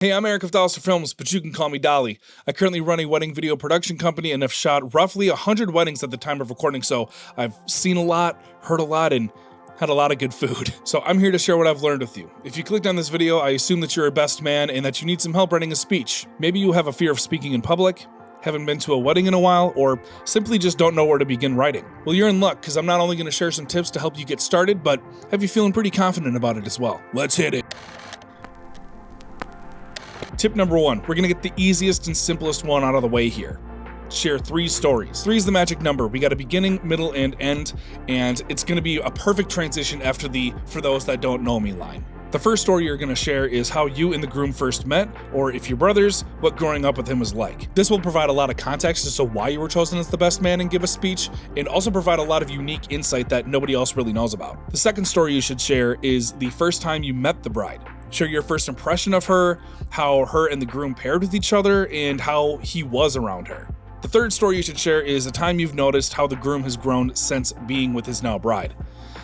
Hey, I'm Eric of Dolister Films, but you can call me Dolly. I currently run a wedding video production company and have shot roughly 100 weddings at the time of recording, so I've seen a lot, heard a lot, and had a lot of good food. So I'm here to share what I've learned with you. If you clicked on this video, I assume that you're a best man and that you need some help writing a speech. Maybe you have a fear of speaking in public, haven't been to a wedding in a while, or simply just don't know where to begin writing. Well, you're in luck, because I'm not only going to share some tips to help you get started, but have you feeling pretty confident about it as well. Let's hit it. Tip number 1, we're gonna get the easiest and simplest one out of the way here. Share 3 stories. 3 is the magic number. We got a beginning, middle, and end, and it's gonna be a perfect transition after the "for those that don't know me" line. The first story you're gonna share is how you and the groom first met, or if you're brothers, what growing up with him was like. This will provide a lot of context as to why you were chosen as the best man and give a speech, and also provide a lot of unique insight that nobody else really knows about. The second story you should share is the first time you met the bride. Share your first impression of her, how her and the groom paired with each other, and how he was around her. The third story you should share is a time you've noticed how the groom has grown since being with his now bride.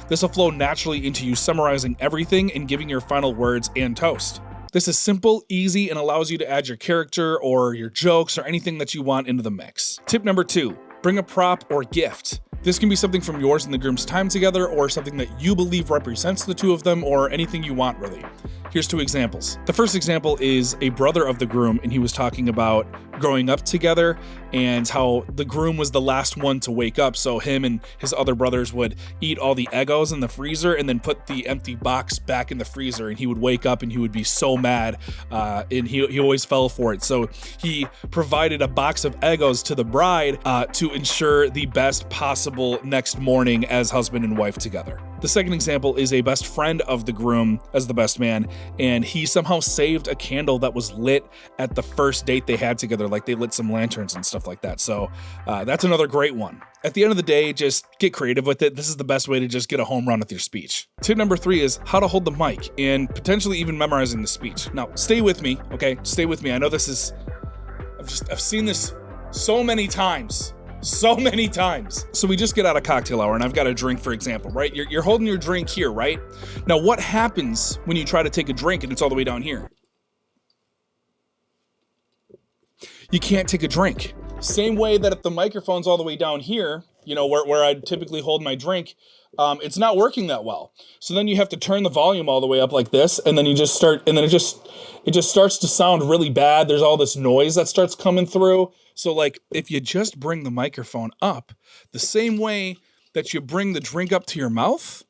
This will flow naturally into you summarizing everything and giving your final words and toast. This is simple, easy, and allows you to add your character or your jokes or anything that you want into the mix. Tip number 2, bring a prop or gift. This can be something from yours and the groom's time together, or something that you believe represents the two of them, or anything you want really. Here's 2 examples. The first example is a brother of the groom, and he was talking about growing up together and how the groom was the last one to wake up, so him and his other brothers would eat all the Eggos in the freezer and then put the empty box back in the freezer, and he would wake up and he would be so mad, and he always fell for it. So he provided a box of Eggos to the bride to ensure the best possible next morning as husband and wife together. The second example is a best friend of the groom as the best man, and he somehow saved a candle that was lit at the first date they had together, like they lit some lanterns and stuff like that. So that's another great one. At the end of the day, just get creative with it. This is the best way to just get a home run with your speech. Tip number 3 is how to hold the mic and potentially even memorizing the speech. Now, stay with me, okay? Stay with me. I know this is, I've seen this so many times. So many times. So we just get out of cocktail hour and I've got a drink, for example, right? You're holding your drink here, right? Now, what happens when you try to take a drink and it's all the way down here? You can't take a drink. Same way that if the microphone's all the way down here, you know, where I typically hold my drink, it's not working that well. So then you have to turn the volume all the way up like this, and then you just start, and then it just starts to sound really bad. There's all this noise that starts coming through. So like, if you just bring the microphone up the same way that you bring the drink up to your mouth,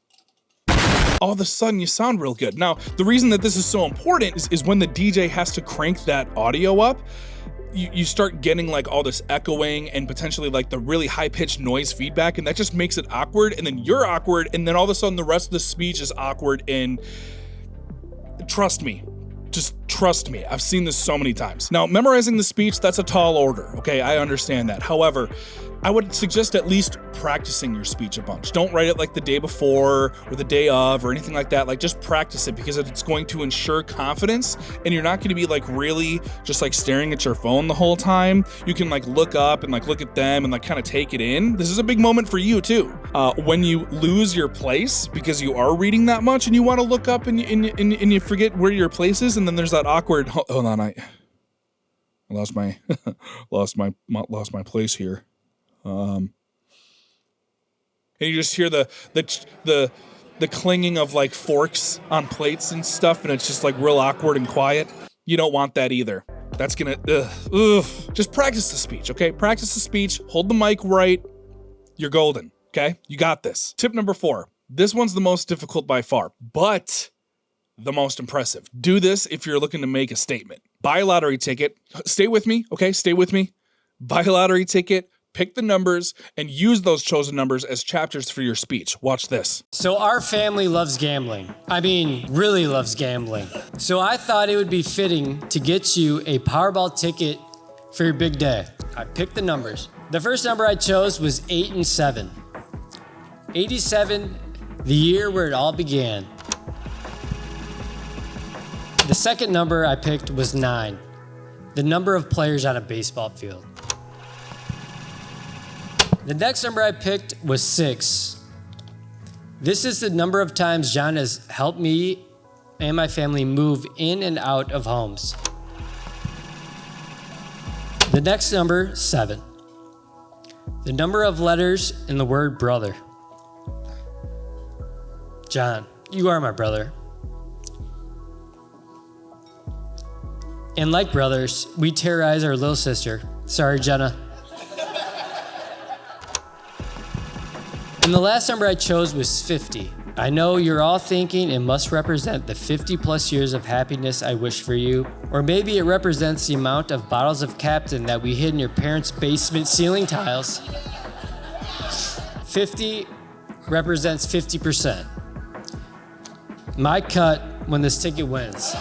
all of a sudden you sound real good. Now, the reason that this is so important is when the DJ has to crank that audio up, you start getting like all this echoing and potentially like the really high-pitched noise feedback, and that just makes it awkward, and then you're awkward, and then all of a sudden the rest of the speech is awkward. And trust me, just trust me, I've seen this so many times. Now, memorizing the speech, that's a tall order, okay? I understand that. However, I would suggest at least practicing your speech a bunch. Don't write it like the day before or the day of or anything like that. Like, just practice it, because it's going to ensure confidence, and you're not going to be like really just like staring at your phone the whole time. You can like look up and like look at them and like kind of take it in. This is a big moment for you too. When you lose your place because you are reading that much and you want to look up and you forget where your place is, and then there's that awkward, hold on, I lost my lost my place here. And you just hear the clanging of like forks on plates and stuff, and it's just like real awkward and quiet. You don't want that either. That's gonna, Just practice the speech, okay? Practice the speech, hold the mic right, you're golden, okay? You got this. Tip number 4. This one's the most difficult by far, but the most impressive. Do this if you're looking to make a statement. Buy a lottery ticket. Stay with me, okay? Stay with me. Buy a lottery ticket. Pick the numbers and use those chosen numbers as chapters for your speech. Watch this. So our family loves gambling. I mean, really loves gambling. So I thought it would be fitting to get you a Powerball ticket for your big day. I picked the numbers. The first number I chose was 8 and 7. 87, the year where it all began. The second number I picked was 9, the number of players on a baseball field. The next number I picked was 6. This is the number of times John has helped me and my family move in and out of homes. The next number, 7. The number of letters in the word brother. John, you are my brother. And like brothers, we terrorize our little sister. Sorry, Jenna. And the last number I chose was 50. I know you're all thinking it must represent the 50 plus years of happiness I wish for you, or maybe it represents the amount of bottles of Captain that we hid in your parents' basement ceiling tiles. 50 represents 50%. My cut when this ticket wins.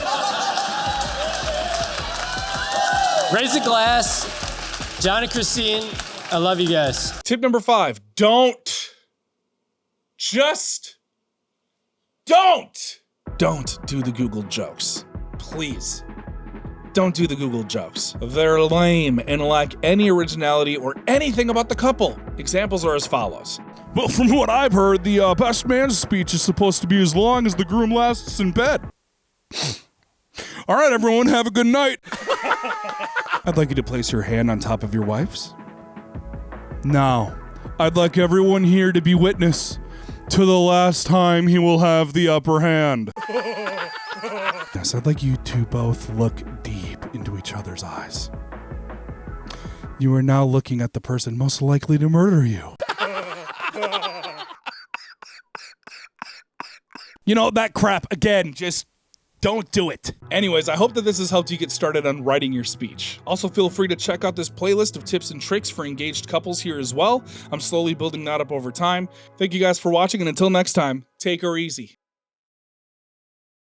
Raise a glass. John and Christine, I love you guys. Tip number 5, don't do the Google jokes. Please. Don't do the Google jokes. They're lame and lack any originality or anything about the couple. Examples are as follows. Well, from what I've heard, the best man's speech is supposed to be as long as the groom lasts in bed. All right, everyone, have a good night. I'd like you to place your hand on top of your wife's. Now, I'd like everyone here to be witness to the last time he will have the upper hand. Yes, I'd like you to both look deep into each other's eyes. You are now looking at the person most likely to murder you. You know, that crap, again, just don't do it. Anyways, I hope that this has helped you get started on writing your speech. Also, feel free to check out this playlist of tips and tricks for engaged couples here as well. I'm slowly building that up over time. Thank you guys for watching, and until next time, take her easy.